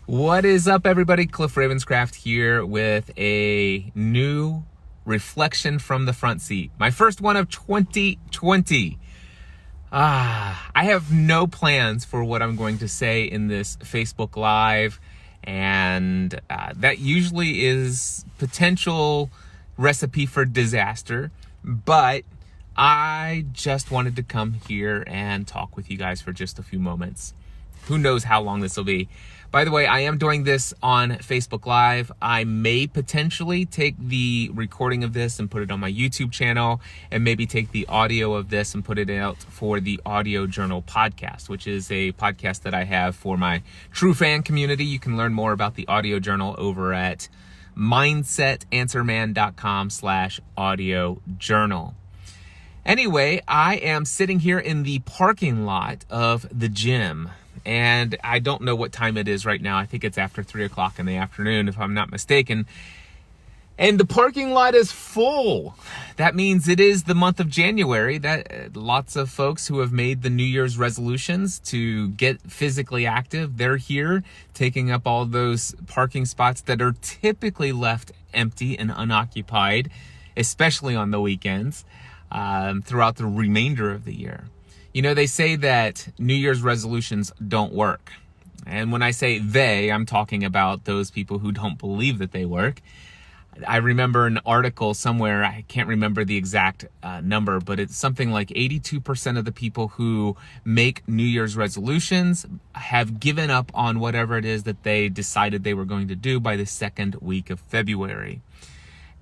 What is up, everybody? Cliff Ravenscraft here with a new reflection from the front seat. My first one of 2020. I have no plans for what I'm going to say in this Facebook Live, and that usually is potential recipe for disaster, but I just wanted to come here and talk with you guys for just a few moments. Who knows how long this will be. By the way, I am doing this on Facebook Live. I may potentially take the recording of this and put it on my YouTube channel, and maybe take the audio of this and put it out for the Audio Journal podcast, which is a podcast that I have for my true fan community. You can learn more about the Audio Journal over at mindsetanswerman.com/audio journal. Anyway, I am sitting here in the parking lot of the gym, and I don't know what time it is right now. I think it's after 3 o'clock in the afternoon, if I'm not mistaken. And the parking lot is full. That means it is the month of January. That lots of folks who have made the New Year's resolutions to get physically active, they're here taking up all those parking spots that are typically left empty and unoccupied, especially on the weekends, throughout the remainder of the year. You know, they say that New Year's resolutions don't work. And when I say they, I'm talking about those people who don't believe that they work. I remember an article somewhere, I can't remember the exact number, but it's something like 82% of the people who make New Year's resolutions have given up on whatever it is that they decided they were going to do by the second week of February.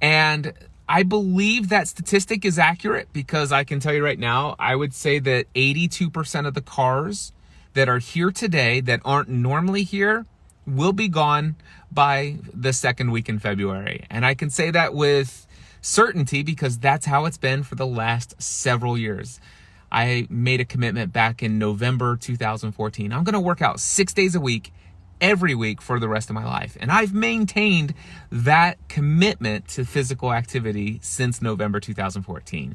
And I believe that statistic is accurate, because I can tell you right now, I would say that 82% of the cars that are here today that aren't normally here will be gone by the second week in February. And I can say that with certainty because that's how it's been for the last several years. I made a commitment back in November 2014. I'm going to work out 6 days a week, every week for the rest of my life. And I've maintained that commitment to physical activity since November 2014.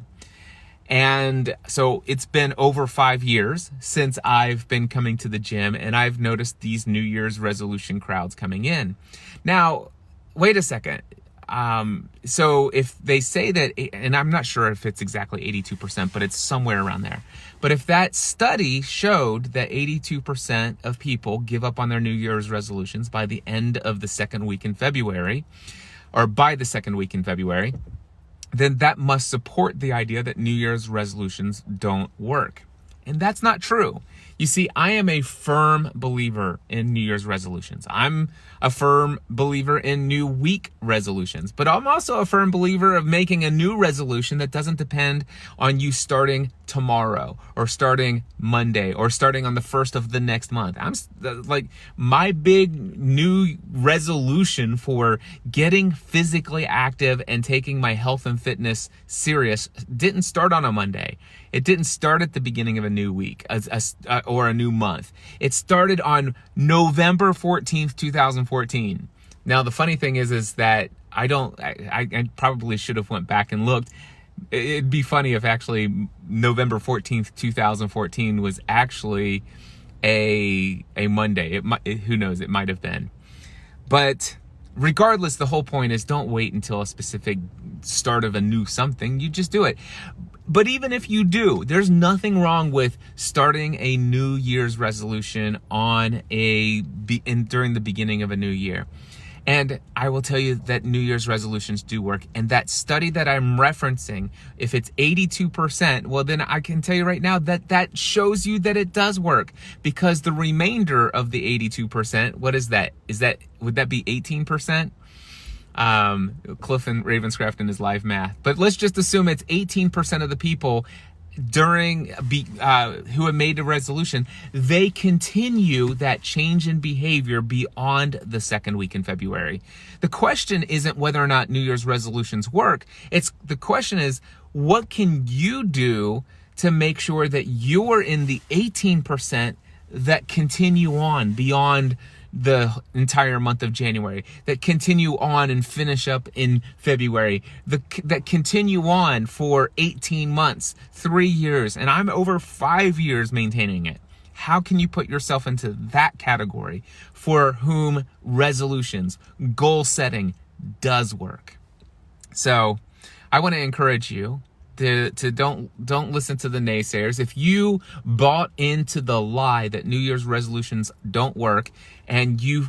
And so it's been over 5 years since I've been coming to the gym, and I've noticed these New Year's resolution crowds coming in. Now, wait a second. So if they say that, and I'm not sure if it's exactly 82%, but it's somewhere around there. But if that study showed that 82% of people give up on their New Year's resolutions by the end of the second week in February, or by the second week in February, then that must support the idea that New Year's resolutions don't work. And that's not true. You see, I am a firm believer in New Year's resolutions. I'm a firm believer in new week resolutions, but I'm also a firm believer of making a new resolution that doesn't depend on you starting tomorrow or starting Monday or starting on the first of the next month. I'm like, my big new resolution for getting physically active and taking my health and fitness serious didn't start on a Monday. It didn't start at the beginning of a new week or a new month. It started on November 14th, 2014. Now, the funny thing is that I probably should have went back and looked. It'd be funny if actually November 14th, 2014 was actually a Monday. Who knows? It might have been. But regardless, the whole point is don't wait until a specific start of a new something. You just do it. But even if you do, there's nothing wrong with starting a New Year's resolution during the beginning of a new year. And I will tell you that New Year's resolutions do work. And that study that I'm referencing, if it's 82%, well, then I can tell you right now that shows you that it does work. Because the remainder of the 82%, what is that? Would that be 18%? Cliff and Ravenscraft in his live math. But let's just assume it's 18% of the people who have made a resolution, they continue that change in behavior beyond the second week in February. The question isn't whether or not New Year's resolutions work. The question is, what can you do to make sure that you're in the 18% that continue on beyond the entire month of January, that continue on and finish up in February, that continue on for 18 months, 3 years, and I'm over 5 years maintaining it. How can you put yourself into that category for whom resolutions, goal setting does work? So I want to encourage you to don't listen to the naysayers. If you bought into the lie that New Year's resolutions don't work and you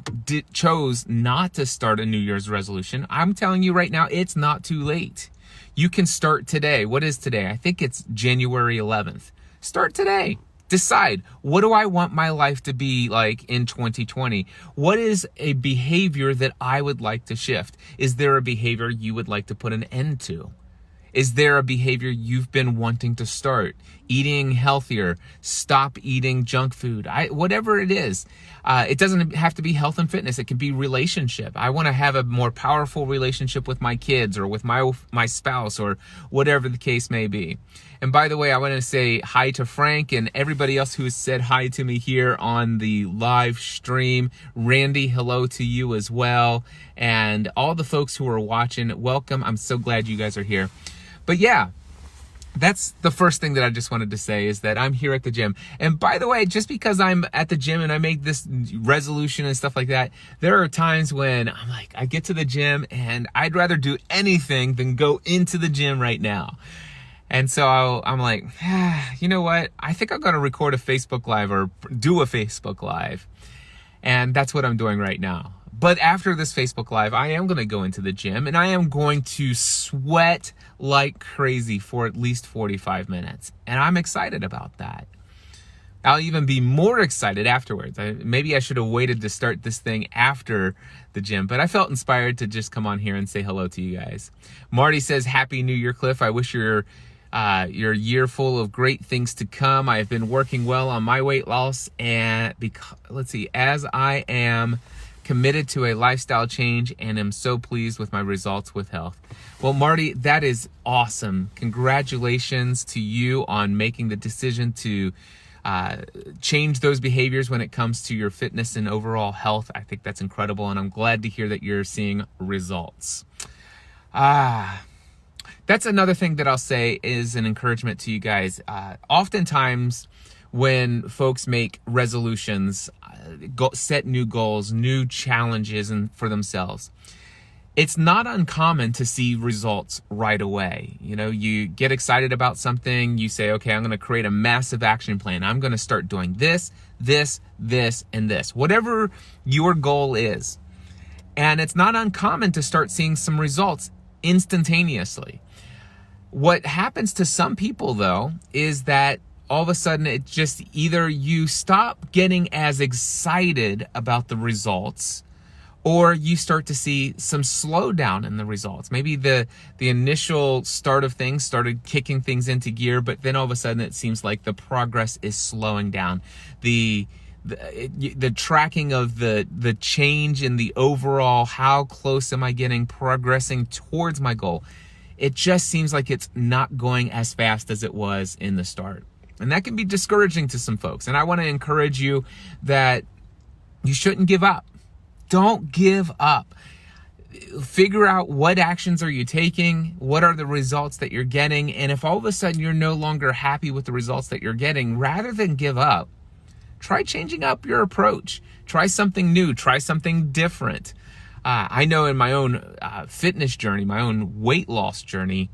chose not to start a New Year's resolution, I'm telling you right now, it's not too late. You can start today. What is today? I think it's January 11th. Start today. Decide, what do I want my life to be like in 2020? What is a behavior that I would like to shift? Is there a behavior you would like to put an end to? Is there a behavior you've been wanting to start? Eating healthier, stop eating junk food, whatever it is. It doesn't have to be health and fitness. It can be relationship. I want to have a more powerful relationship with my kids or with my spouse or whatever the case may be. And by the way, I want to say hi to Frank and everybody else who has said hi to me here on the live stream. Randy, hello to you as well. And all the folks who are watching, welcome. I'm so glad you guys are here. But yeah, that's the first thing that I just wanted to say is that I'm here at the gym. And by the way, just because I'm at the gym and I make this resolution and stuff like that, there are times when I'm like, I get to the gym and I'd rather do anything than go into the gym right now. And so I'm like, you know what? I think I'm going to record a Facebook Live or do a Facebook Live. And that's what I'm doing right now. But after this Facebook Live, I am going to go into the gym and I am going to sweat like crazy for at least 45 minutes. And I'm excited about that. I'll even be more excited afterwards. Maybe I should have waited to start this thing after the gym, but I felt inspired to just come on here and say hello to you guys. Marty says, Happy New Year, Cliff. I wish your year full of great things to come. I have been working well on my weight loss and as I am committed to a lifestyle change and am so pleased with my results with health. Well, Marty, that is awesome. Congratulations to you on making the decision to change those behaviors when it comes to your fitness and overall health. I think that's incredible, and I'm glad to hear that you're seeing results. That's another thing that I'll say is an encouragement to you guys. Oftentimes, when folks make resolutions, set new goals, new challenges for themselves, it's not uncommon to see results right away. You know, you get excited about something, you say, okay, I'm going to create a massive action plan. I'm going to start doing this, this, this, and this, whatever your goal is. And it's not uncommon to start seeing some results instantaneously. What happens to some people, though, is that all of a sudden it just either you stop getting as excited about the results or you start to see some slowdown in the results. Maybe the initial start of things started kicking things into gear, but then all of a sudden it seems like the progress is slowing down. The tracking of the change in the overall, how close am I getting progressing towards my goal? It just seems like it's not going as fast as it was in the start. And that can be discouraging to some folks. And I want to encourage you that you shouldn't give up. Don't give up. Figure out what actions are you taking, what are the results that you're getting, and if all of a sudden you're no longer happy with the results that you're getting, rather than give up, try changing up your approach. Try something new, try something different. I know in my own fitness journey, my own weight loss journey,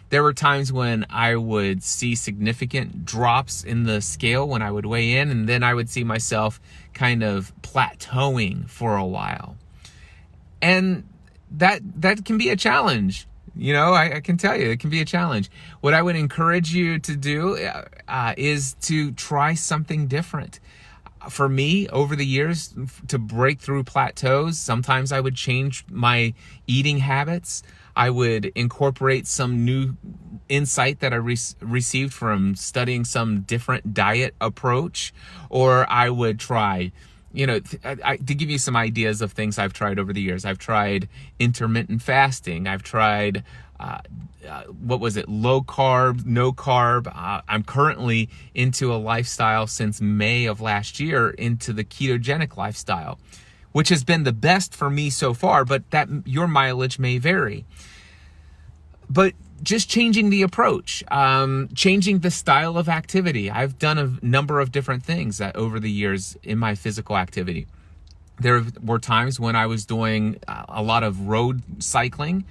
there were times when I would see significant drops in the scale when I would weigh in, and then I would see myself kind of plateauing for a while. And that can be a challenge. You know, I can tell you, it can be a challenge. What I would encourage you to do is to try something different. For me, over the years, to break through plateaus, sometimes I would change my eating habits. I would incorporate some new insight that I received from studying some different diet approach, or I would try, to give you some ideas of things I've tried over the years. I've tried intermittent fasting. I've tried, low carb, no carb. I'm currently into a lifestyle since May of last year, into the ketogenic lifestyle, which has been the best for me so far, but that your mileage may vary. But just changing the approach, changing the style of activity. I've done a number of different things over the years in my physical activity. There were times when I was doing a lot of road cycling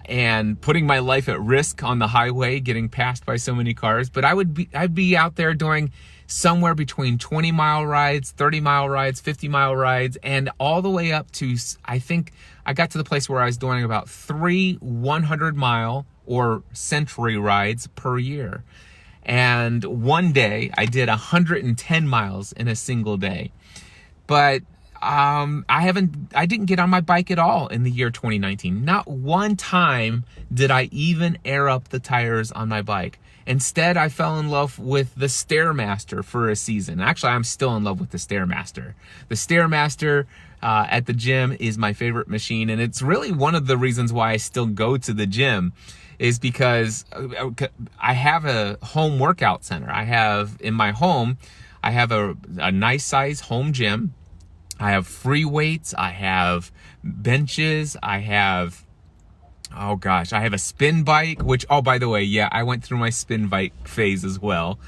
and putting my life at risk on the highway, getting passed by so many cars. But I'd be out there doing somewhere between 20-mile rides, 30-mile rides, 50-mile rides, and all the way up to, I think I got to the place where I was doing about 3 100-mile or century rides per year. And one day I did 110 miles in a single day. But I didn't get on my bike at all in the year 2019. Not one time did I even air up the tires on my bike. Instead, I fell in love with the Stairmaster for a season. Actually, I'm still in love with the Stairmaster. The Stairmaster at the gym is my favorite machine, and it's really one of the reasons why I still go to the gym, is because I have a home workout center. In my home, I have a nice size home gym. I have free weights, I have benches, I have a spin bike, which, oh, by the way, yeah, I went through my spin bike phase as well.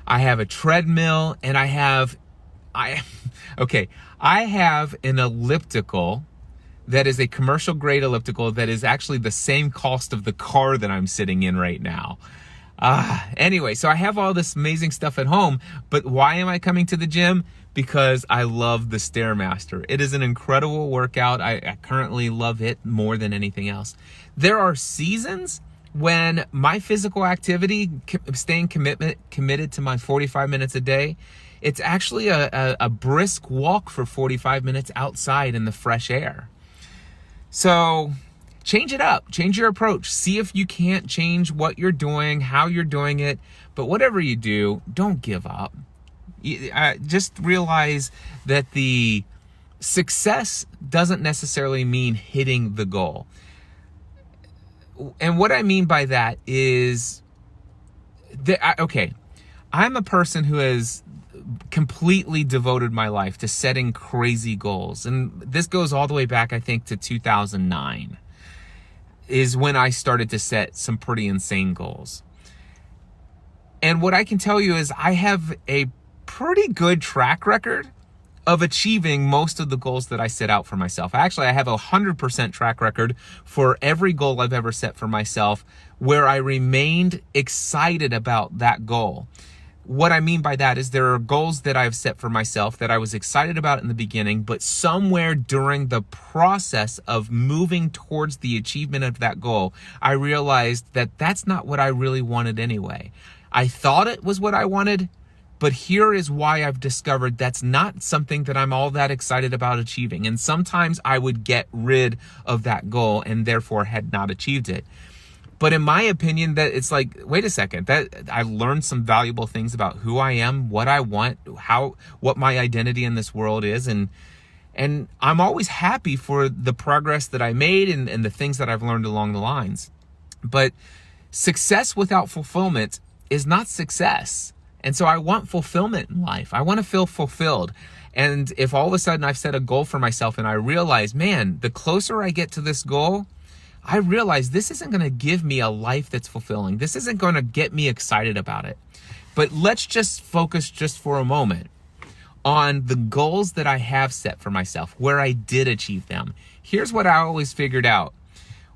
I have a treadmill, and I have an elliptical that is a commercial grade elliptical that is actually the same cost of the car that I'm sitting in right now. Anyway, so I have all this amazing stuff at home, but why am I coming to the gym? Because I love the Stairmaster. It is an incredible workout. I currently love it more than anything else. There are seasons when my physical activity, staying committed to my 45 minutes a day, it's actually a brisk walk for 45 minutes outside in the fresh air. So change it up, change your approach. See if you can't change what you're doing, how you're doing it. But whatever you do, don't give up. Just realize that the success doesn't necessarily mean hitting the goal. And what I mean by that is I'm a person who has completely devoted my life to setting crazy goals. And this goes all the way back, I think, to 2009 is when I started to set some pretty insane goals. And what I can tell you is I have a pretty good track record of achieving most of the goals that I set out for myself. Actually, I have a 100% track record for every goal I've ever set for myself where I remained excited about that goal. What I mean by that is there are goals that I've set for myself that I was excited about in the beginning, but somewhere during the process of moving towards the achievement of that goal, I realized that that's not what I really wanted anyway. I thought it was what I wanted, but here is why I've discovered that's not something that I'm all that excited about achieving. And sometimes I would get rid of that goal and therefore had not achieved it. But in my opinion, that it's like, wait a second, that I learned some valuable things about who I am, what I want, what my identity in this world is. And I'm always happy for the progress that I made and the things that I've learned along the lines. But success without fulfillment is not success. And so I want fulfillment in life. I want to feel fulfilled. And if all of a sudden I've set a goal for myself and I realize, man, the closer I get to this goal, I realize this isn't going to give me a life that's fulfilling. This isn't going to get me excited about it. But let's just focus just for a moment on the goals that I have set for myself, where I did achieve them. Here's what I always figured out.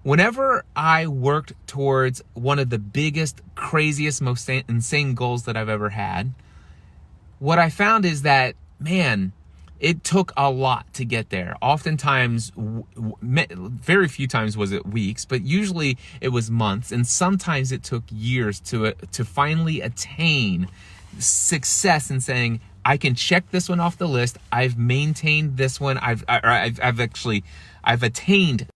Whenever I worked towards one of the biggest, craziest, most insane goals that I've ever had, what I found is that, man, it took a lot to get there. Oftentimes, very few times was it weeks, but usually it was months, and sometimes it took years to finally attain success in saying, I can check this one off the list. I've maintained this one. I've attained.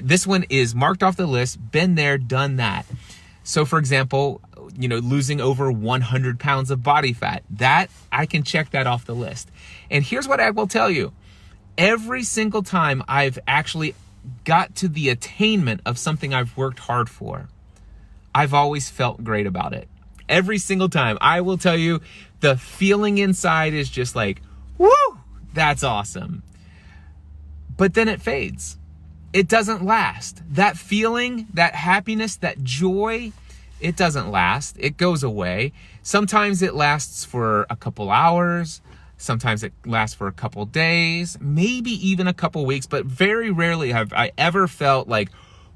This one is marked off the list, been there, done that. So for example, losing over 100 pounds of body fat, that I can check that off the list. And here's what I will tell you. Every single time I've actually got to the attainment of something I've worked hard for, I've always felt great about it. Every single time. I will tell you, the feeling inside is just like, woo, that's awesome. But then it fades. it doesn't last. That feeling, that happiness, that joy, it doesn't last. It goes away. Sometimes it lasts for a couple hours. Sometimes it lasts for a couple days, maybe even a couple weeks, but very rarely have I ever felt like,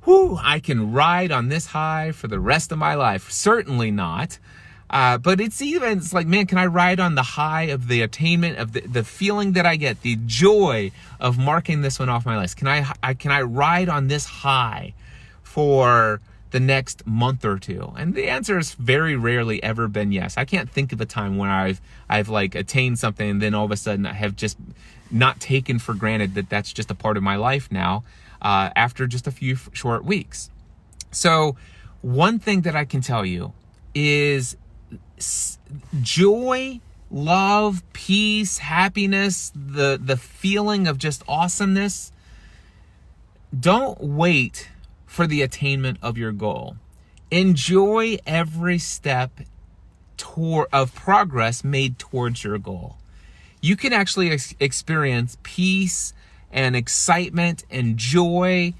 whew, I can ride on this high for the rest of my life. Certainly not. But it's like, man, can I ride on the high of the attainment of the feeling that I get, the joy of marking this one off my list? Can I ride on this high for the next month or two? And the answer has very rarely ever been yes. I can't think of a time when I've like attained something and then all of a sudden I have just not taken for granted that that's just a part of my life now, after just a few short weeks. So one thing that I can tell you is joy, love, peace, happiness, the feeling of just awesomeness. Don't wait for the attainment of your goal. Enjoy every step of progress made towards your goal. You can actually experience peace and excitement and joy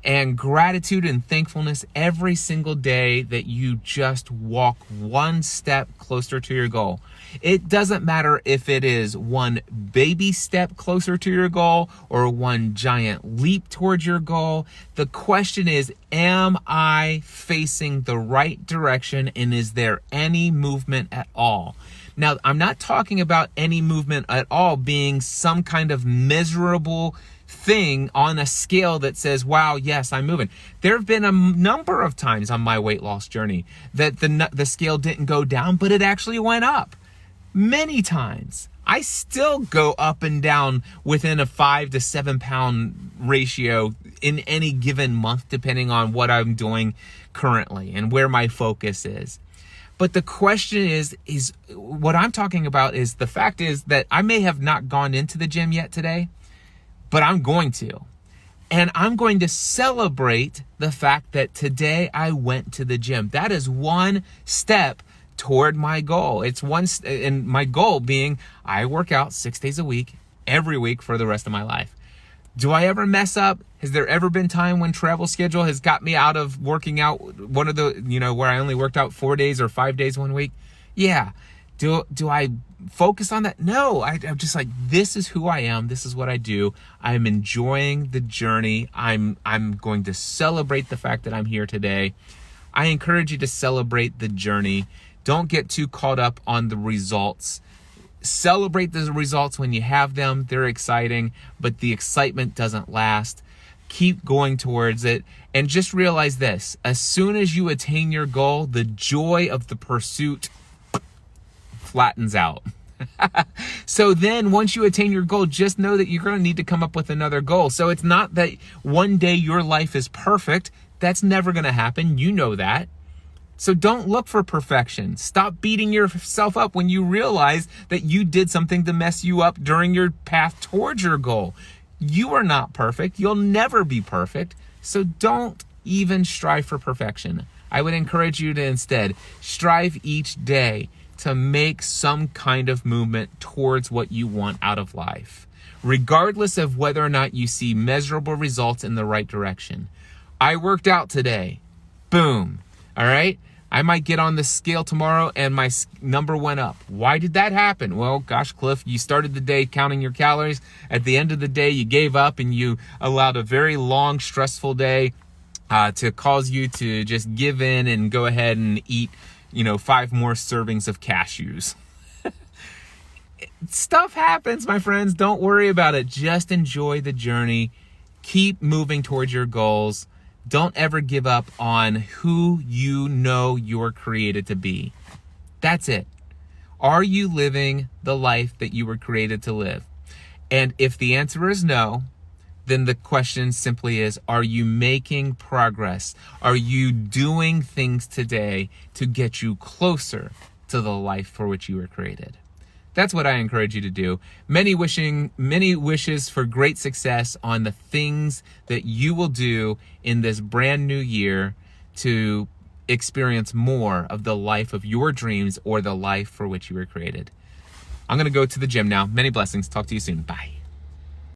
and gratitude and thankfulness every single day that you just walk one step closer to your goal. It doesn't matter if it is one baby step closer to your goal or one giant leap towards your goal. The question is, am I facing the right direction, and is there any movement at all? Now, I'm not talking about any movement at all being some kind of miserable thing on a scale that says, wow, yes, I'm moving. There have been a number of times on my weight loss journey that the scale didn't go down, but it actually went up. Many times. I still go up and down within a 5 to 7 pound ratio in any given month, depending on what I'm doing currently and where my focus is. But the question is what I'm talking about is the fact is that I may have not gone into the gym yet today, but I'm going to. And I'm going to celebrate the fact that today I went to the gym. That is one step toward my goal. It's and my goal being I work out 6 days a week, every week for the rest of my life. Do I ever mess up? Has there ever been time when travel schedule has got me out of working out one of the, where I only worked out 4 days or 5 days one week? Yeah. Do I focus on that? No, I'm just like, this is who I am. This is what I do. I'm enjoying the journey. I'm going to celebrate the fact that I'm here today. I encourage you to celebrate the journey. Don't get too caught up on the results. Celebrate the results when you have them. They're exciting, but the excitement doesn't last. Keep going towards it. And just realize this, as soon as you attain your goal, the joy of the pursuit flattens out. So then once you attain your goal, just know that you're going to need to come up with another goal. So it's not that one day your life is perfect. That's never going to happen. You know that. So don't look for perfection. Stop beating yourself up when you realize that you did something to mess you up during your path towards your goal. You are not perfect. You'll never be perfect. So don't even strive for perfection. I would encourage you to instead strive each day to make some kind of movement towards what you want out of life, regardless of whether or not you see measurable results in the right direction. I worked out today. Boom. All right. I might get on the scale tomorrow and my number went up. Why did that happen? Well, gosh, Cliff, you started the day counting your calories. At the end of the day, you gave up and you allowed a very long, stressful day to cause you to just give in and go ahead and eat 5 more servings of cashews. Stuff happens, my friends. Don't worry about it. Just enjoy the journey. Keep moving towards your goals. Don't ever give up on who you're created to be. That's it. Are you living the life that you were created to live? And if the answer is no, then the question simply is, are you making progress? Are you doing things today to get you closer to the life for which you were created? That's what I encourage you to do. Many wishes for great success on the things that you will do in this brand new year to experience more of the life of your dreams or the life for which you were created. I'm going to go to the gym now. Many blessings. Talk to you soon. Bye.